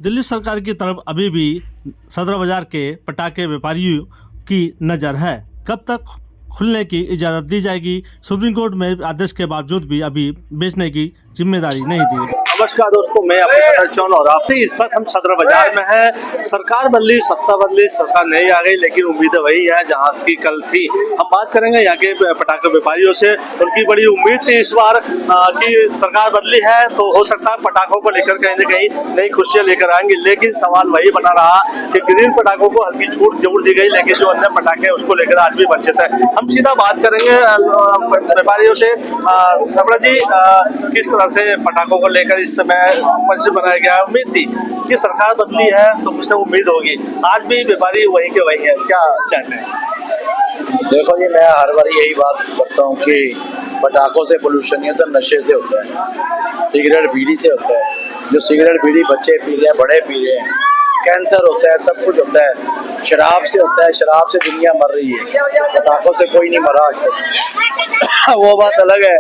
दिल्ली सरकार की तरफ अभी भी सदर बाजार के पटाखे व्यापारियों की नज़र है। कब तक खुलने की इजाज़त दी जाएगी? सुप्रीम कोर्ट में आदेश के बावजूद भी अभी बेचने की जिम्मेदारी नहीं दी। नमस्कार दोस्तों, मैं आपका चौन और आपसे इस वक्त हम सदर बाजार में हैं। सरकार बदली, सत्ता बदली, सरकार नहीं आ गई, लेकिन उम्मीद वही है जहां की कल थी। हम बात करेंगे यहाँ के पटाखे व्यापारियों से। उनकी बड़ी उम्मीद थी इस बार कि सरकार बदली है तो हो सकता है पटाखों को लेकर कहीं न कहीं नई खुशियां लेकर आएंगी, लेकिन सवाल वही बना रहा कि ग्रीन पटाखों को हल्की छूट जरूर दी गई, लेकिन जो अन्य पटाखे हैं उसको लेकर आज भी वंचित है। हम सीधा बात करेंगे व्यापारियों से। सबड़ा जी, किस तरह से पटाखों को लेकर इस समय मंच बनाया गया? उम्मीद थी कि सरकार बदली है तो कुछ ना उम्मीद होगी, आज भी व्यापारी वही के वही है, क्या चाहते हैं? देखो जी, मैं हर बार यही बात करता हूँ कि पटाखों से पोल्यूशन नहीं होता, नशे से होता है, सिगरेट बीड़ी से होता है। जो सिगरेट बीड़ी बच्चे पी रहे हैं, बड़े पी रहे हैं, कैंसर होता है, सब कुछ होता है। शराब से होता है, शराब से दुनिया मर रही है, पटाखों से कोई नहीं मरा आज तक। वो बात अलग है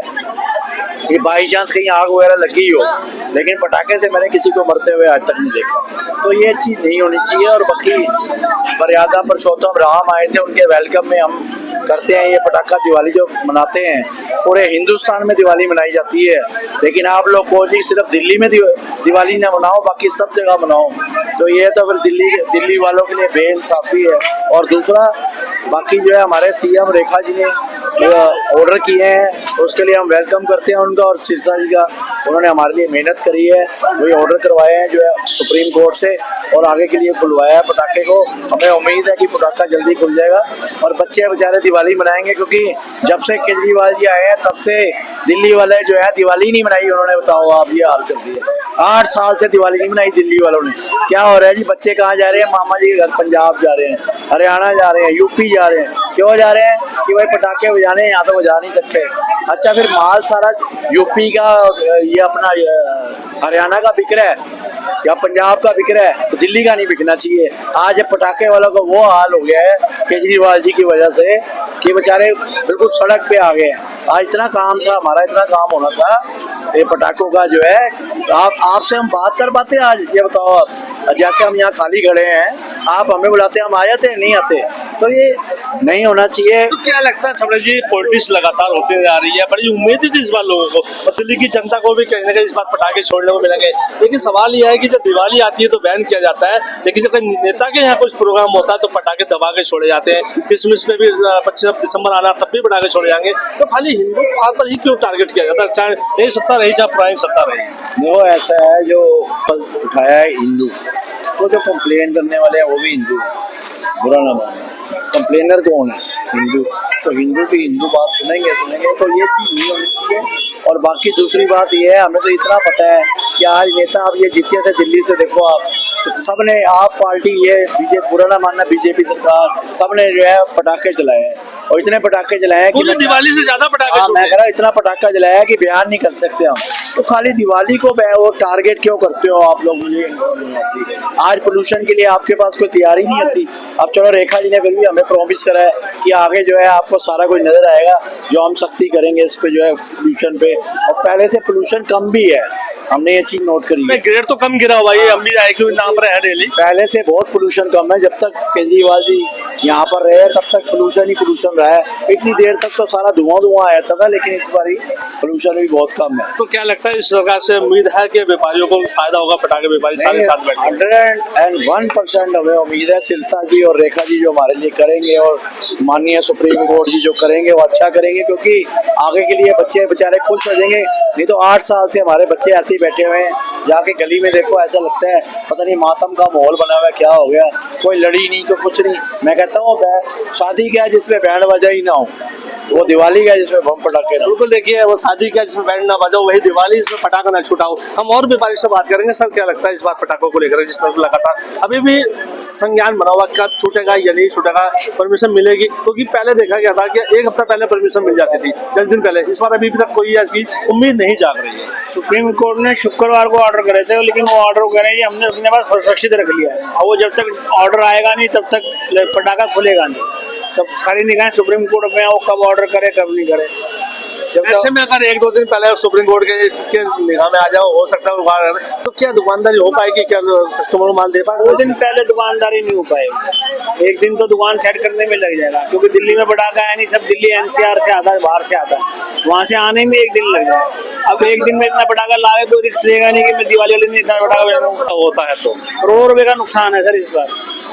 कि बाई चांस कहीं आग वगैरह लगी हो, लेकिन पटाखे से मैंने किसी को मरते हुए आज तक नहीं देखा। तो ये चीज़ नहीं होनी चाहिए। और बाकी मर्यादा पुरुषोत्तम राम आए थे, उनके वेलकम में हम करते हैं ये पटाखा दिवाली जो मनाते हैं। पूरे हिंदुस्तान में दिवाली मनाई जाती है, लेकिन आप लोग को जी सिर्फ दिल्ली में दिवाली ना मनाओ, बाकी सब जगह मनाओ। तो ये तो फिर दिल्ली वालों के लिए बेइंसाफी है। और दूसरा, बाकी जो है हमारे सीएम रेखा जी ने ऑर्डर किए हैं, उसके लिए हम वेलकम करते हैं उनका। और सिरसा जी का, उन्होंने हमारे लिए मेहनत करी है, वही ऑर्डर करवाए हैं जो है सुप्रीम कोर्ट से, और आगे के लिए खुलवाया है पटाखे को। हमें उम्मीद है कि पटाखा जल्दी खुल जाएगा और बच्चे बेचारे दिवाली मनाएंगे, क्योंकि जब से केजरीवाल जी आए हैं तब से दिल्ली वाले जो है दिवाली नहीं मनाई उन्होंने। बताओ आप, ये हाल कर दिया। 8 साल से दिवाली नहीं मनाई दिल्ली वालों ने। क्या हो रहा है जी? बच्चे कहाँ जा रहे हैं? मामा जी के घर पंजाब जा रहे हैं, हरियाणा जा रहे हैं, यूपी जा रहे हैं। क्यों जा रहे हैं? कि भाई पटाखे बजाने, यहाँ तो बजा नहीं सकते। अच्छा, फिर माल सारा यूपी का, ये अपना हरियाणा का बिक रहा है या पंजाब का बिक रहा है, तो दिल्ली का नहीं बिकना चाहिए। आज पटाखे वालों का वो हाल हो गया है केजरीवाल जी की वजह से कि बेचारे बिल्कुल सड़क पे आ गए हैं। आज इतना काम था हमारा, इतना काम होना था ये पटाखों का जो है। आपसे हम बात कर पाते हैं आज? ये बताओ आप, जैसे हम यहाँ खाली खड़े हैं, आप हमें बुलाते हैं, हम आ जाते हैं? नहीं आते। तो ये नहीं होना चाहिए। तो क्या लगता है सबड़ा जी, पॉलिटिक्स लगातार होती जा रही है, बड़ी उम्मीद थी इस बार लोगों को, और दिल्ली की जनता को भी कहीं ना कहीं इस बार पटाखे छोड़ने को मिलेंगे। लेकिन सवाल यह है कि जब दिवाली आती है तो बैन किया जाता है, लेकिन जब नेता के यहाँ कुछ प्रोग्राम होता है तो पटाखे दबा के छोड़े जाते हैं। क्रिसमस पे भी 25 दिसंबर आना, तब भी पटाखे छोड़े जाएंगे। तो खाली हिंदू पर ही क्यों टारगेट किया जाता है? चाहे नई सत्ता रही, चाहे पुरानी सत्ता रही। वो ऐसा है, जो उठाया है हिंदू, तो जो कंप्लेन करने वाले हैं वो भी हिंदू, बुरा ना मानो। कंप्लेनर कौन है? हिंदू। तो हिंदू की हिंदू बात सुनेंगे। तो ये चीज़ नहीं होनी चाहिए। और बाकी दूसरी बात ये है, हमें तो इतना पता है कि आज नेता अब ये जीते थे दिल्ली से, देखो आप, तो सबने, आप पार्टी, ये बीजेपी, बुरा ना मानना, बीजेपी सरकार, सबने जो है पटाखे चलाए हैं, और इतने पटाखे जलाए हैं कि दिवाली से ज्यादा पटाखे। मैं कह रहा हूँ इतना पटाखा जलाया है कि बयान नहीं कर सकते हम। तो खाली दिवाली को वो टारगेट क्यों करते हो आप लोग? मुझे आज पोल्यूशन के लिए आपके पास कोई तैयारी नहीं होती। अब चलो, रेखा जी ने फिर भी हमें प्रॉमिस करा है कि आगे जो है आपको सारा कुछ नजर आएगा, जो हम सख्ती करेंगे इस पे, जो है पोल्यूशन पे। और पहले से पोल्यूशन कम भी है, हमने ये चीज नोट करी है। ग्रेड तो कम गिरा हुआ है, हम भी IQ नाम रहे हैं डेली। पहले से बहुत पोल्यूशन कम है। जब तक केजरीवाल जी यहाँ पर रहे तब तक पोल्यूशन ही पोल्यूशन रहा है। इतनी देर तक तो सारा धुआं आता था, लेकिन इस बार पोल्यूशन भी बहुत कम है। तो क्या लगता है इस सरकार से उम्मीद है कि व्यापारियों को फायदा होगा? पटाखे व्यापारी सारे साथ बैठे 101% हमें उम्मीद है। सिरसा जी और रेखा जी जो हमारे लिए करेंगे, और माननीय सुप्रीम कोर्ट जी जो करेंगे, वो अच्छा करेंगे, क्योंकि आगे के लिए बच्चे बेचारे खुश हो जाएंगे। नहीं तो 8 साल से हमारे बच्चे ऐसे ही बैठे हुए हैं, जाके गली में देखो, ऐसा लगता है पता नहीं मातम का माहौल बना हुआ है, क्या हो गया, कोई लड़ी नहीं, तो कुछ नहीं। मैं कहता हूँ शादी क्या है जिसमें बैंड बजा ही ना हो, वो दिवाली का जिसमें बम पटाखे ना। बिल्कुल, देखिए, वो शादी का जिसमें बैंड ना बजाओ, वही दिवाली, इसमें पटाखा ना छुटाओ। हम और व्यापारी से बात करेंगे। सर, क्या लगता है इस बार पटाखों को लेकर जिस तरह से लगातार अभी भी संज्ञान बना हुआ, क्या छूटेगा या नहीं छूटेगा, परमिशन मिलेगी? क्योंकि पहले देखा गया था कि 1 हफ्ता पहले परमिशन मिल जाती थी, 10 दिन पहले। इस बार अभी तक कोई ऐसी उम्मीद नहीं जाग रही है। सुप्रीम कोर्ट ने शुक्रवार को ऑर्डर करे थे, लेकिन वो ऑर्डर कह रहे हैं कि हमने अपने पास सुरक्षित रख लिया है, और वो जब तक ऑर्डर आएगा नहीं तब तक पटाखा खुलेगा नहीं। तब सारी निगाहें सुप्रीम कोर्ट में, वो कब ऑर्डर करे कब नहीं करे। ऐसे में अगर एक दो दिन पहले सुप्रीम कोर्ट के निगाह में आ जाओ, हो सकता है दुकान, तो क्या दुकानदारी हो पाएगी, क्या कस्टमर माल दे पाएगा? 2 दिन पहले दुकानदारी नहीं हो पाएगी, एक दिन तो दुकान सेट करने में लग जाएगा, क्योंकि दिल्ली में पटाखा है नहीं, सब दिल्ली NCR से आता है, बाहर से आता है, वहाँ से आने में एक दिन लग जाएगा। अब एक दिन में इतना पटाखा लाए कोई रिस्क लेगा नहीं कि मैं दिवाली वाले दिन इतना पटाखा बेचूंगा। होता है तो करोड़ रुपए का नुकसान है सर इस बार।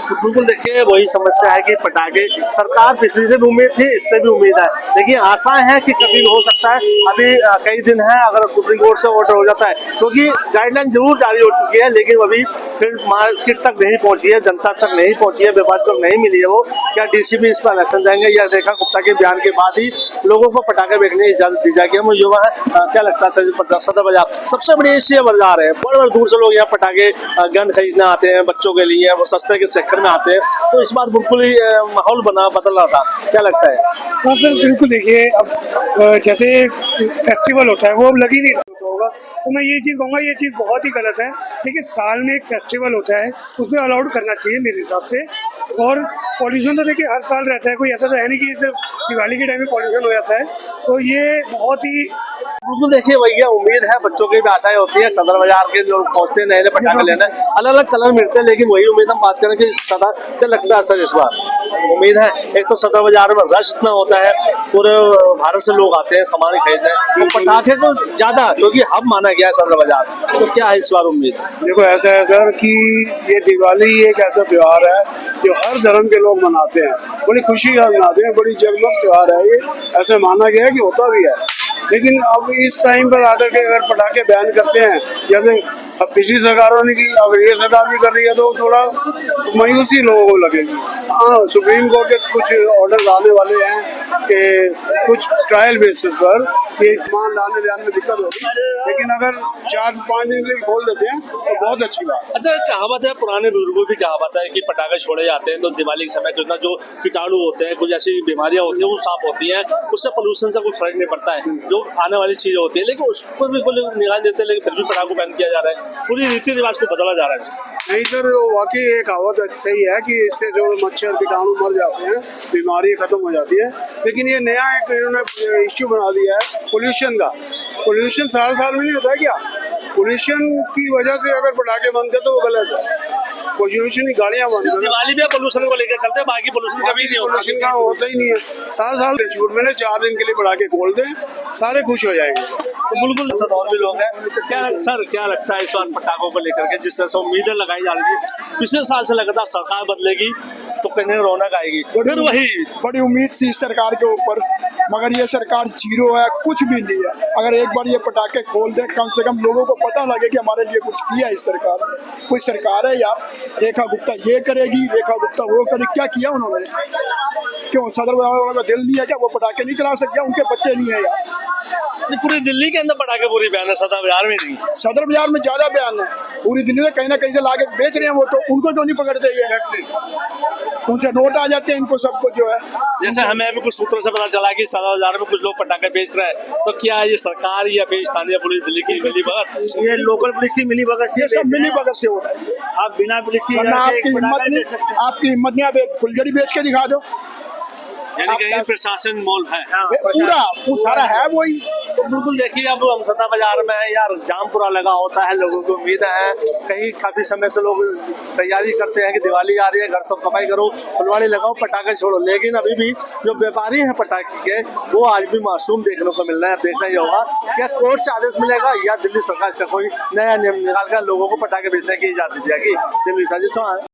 तो बिल्कुल देखिए वही समस्या है कि पटाखे सरकार पिछली से भी उम्मीद थी, इससे भी उम्मीद है, लेकिन आशा है कि कभी हो सकता है। अभी कई दिन है, अगर सुप्रीम कोर्ट से ऑर्डर हो जाता है, क्योंकि गाइडलाइन जरूर जारी हो चुकी है, लेकिन अभी फिर मार्केट तक नहीं पहुंची है, जनता तक नहीं पहुंची है, व्यापार तक नहीं मिली है वो। क्या DCP इस पर इलेक्शन जाएंगे या रेखा गुप्ता के बयान के बाद ही लोगों को पटाखे बेचने की इजाजत दी जाएगी? हम युवा है, क्या लगता है सदर बाजार सबसे बड़ी एशिया बाजार है, बड़े दूर से लोग यहाँ पटाखे गन खरीदने आते हैं, बच्चों के लिए वो सस्ते के चक्कर में आते हैं, तो इस बार बिल्कुल ही माहौल बदल रहा था, क्या लगता है? हाँ सर बिल्कुल, देखिए अब जैसे फेस्टिवल होता है वो अब लग ही नहीं रहा होगा, तो मैं ये चीज़ कहूँगा, ये चीज़ बहुत ही गलत है। देखिए साल में एक फेस्टिवल होता है, उसमें अलाउड करना चाहिए मेरे हिसाब से। और पॉल्यूशन तो देखिए हर साल रहता है, कोई ऐसा तो है नहीं कि सिर्फ दिवाली के टाइम में पॉल्यूशन हो जाता है, तो ये बहुत ही बिल्कुल देखिए भैया, उम्मीद है, बच्चों की भी आशाएं होती है, सदर बाजार के जो पहुंचते हैं नए नए पटाखे लेने, अलग अलग कलर मिलते हैं, लेकिन वही उम्मीद हम बात करें कि सदर क्या लगता है सर इस बार? उम्मीद है, एक तो सदर बाजार में रश इतना होता है, पूरे भारत से लोग आते हैं सामान खरीदने, तो पटाखे को ज्यादा क्योंकि हब माना गया है सदर बाजार, तो क्या है इस बार उम्मीद? देखो ऐसा है सर कि ये दिवाली एक ऐसा त्योहार है जो हर धर्म के लोग मनाते हैं, बड़ी खुशी के साथ मनाते हैं, बड़ी जगमग त्योहार है ये, ऐसे माना गया है कि होता भी है। लेकिन अब इस टाइम पर आकर के अगर पटाखे बैन करते हैं, जैसे अब पिछली सरकारों ने की, अगर ये सरकार भी कर रही है, तो थोड़ा मायूसी लोगों को लगेगी। हाँ, सुप्रीम कोर्ट के कुछ ऑर्डर आने वाले हैं कि कुछ ट्रायल बेसिस पर ये सामान लाने जाने में दिक्कत होगी, लेकिन अगर 4-5 दिन के लिए खोल देते हैं तो बहुत अच्छी बात है। अच्छा, कहावत है, पुराने बुजुर्गों की कहावत है कि पटाखे छोड़े जाते हैं तो दिवाली के समय कुछ ना जो कीटाणु होते हैं, कुछ ऐसी बीमारियां होती हैं वो साफ होती हैं, उससे पोल्यूशन से कुछ फर्क नहीं पड़ता है, जो आने वाली चीजें होती है, लेकिन उस पर भी कोई निगाह देते हैं, लेकिन फिर भी पटाखों बैन किया जा रहा है, पूरी रीति रिवाज को बदला जा रहा है। नहीं सर, वाकई ये कहावत सही है कि इससे जो मच्छर कीटाणु मर जाते हैं, बीमारी खत्म हो जाती है, लेकिन ये नया एक इन्होंने इश्यू बना दिया है पोल्यूशन का। पोल्यूशन साल साल में नहीं होता है क्या? पोल्यूशन की वजह से अगर पटाखे बंद कर तो वो गलत है। पोल्यूशन की गाड़ियाँ बंद करो, दिवाली भी पोल्यूशन को लेकर चलते हैं, बाकी पोल्यूशन कभी नहीं होता। पोल्यूशन का होता ही नहीं है। साल साल छूट मैंने 4 दिन के लिए पटाखे खोल दें, सारे खुश हो जाएंगे। तो बिल्कुल सर, और भी लोग हैं, क्या सर क्या लगता है इस बार पटाखों को लेकर के, जिस तरह से उम्मीदें लगाई जा रही थी, पिछले साल से लगातार सरकार बदलेगी तो कहीं रौनक आएगी, फिर वही बड़ी उम्मीद थी इस सरकार के ऊपर, मगर ये सरकार जीरो है, कुछ भी नहीं है। अगर एक बार ये पटाखे खोल दें, कम से कम लोगों को पता लगे कि हमारे लिए कुछ किया इस सरकार ने। कोई सरकार है यार, रेखा गुप्ता ये करेगी, रेखा गुप्ता वो करेगी, क्या किया उन्होंने? क्यों सदर बाजार का दिल नहीं है क्या? वो पटाखे नहीं चला सकते, उनके बच्चे नहीं है यार। पूरी दिल्ली के अंदर पटाखे पूरी बैन है, सदर बाजार में नहीं। सदर बाजार में ज्यादा बयान है, पूरी दिल्ली में कहीं ना कहीं से लाके बेच रहे हैं वो, तो उनको क्यों नहीं पकड़ते? ये उनसे नोट आ जाते हैं इनको सबको जो है। जैसे हमें अभी कुछ सूत्रों से पता चला कि सदर बाजार में कुछ लोग पटाखे बेच रहे हैं, तो क्या ये सरकार या फिर स्थानीय पुलिस, दिल्ली की मिली भगत? ये लोकल पुलिस की मिली भगत से, ये सब मिली भगत से हो रहा है। आप बिना पुलिस की वरना इजाजत से आपकी एक हिम्मत पटाखा नहीं, ले सकते हैं। आपकी हिम्मत नहीं, आप एक फुलझड़ी बेच के दिखा दो। यानी कि ये प्रशासन मोल है। पूरा सारा है वही। तो बिल्कुल देखिए, अब हम सदर बाजार में है यार, जाम पूरा लगा होता है, लोगों को उम्मीद है, कहीं काफी समय से लोग तैयारी करते हैं कि दिवाली आ रही है, घर साफ सफाई करो, फुलवाड़ी लगाओ, पटाखे छोड़ो, लेकिन अभी भी जो व्यापारी हैं पटाखे के, वो आज भी मासूम देखने को मिल रहे हैं। देखना ही होगा क्या कोर्ट से आदेश मिलेगा या दिल्ली सरकार इसका कोई नया नियम निकाल कर लोगों को पटाखे बेचने की इजाजत दी जाएगी। दिल्ली से अजीत चौहान।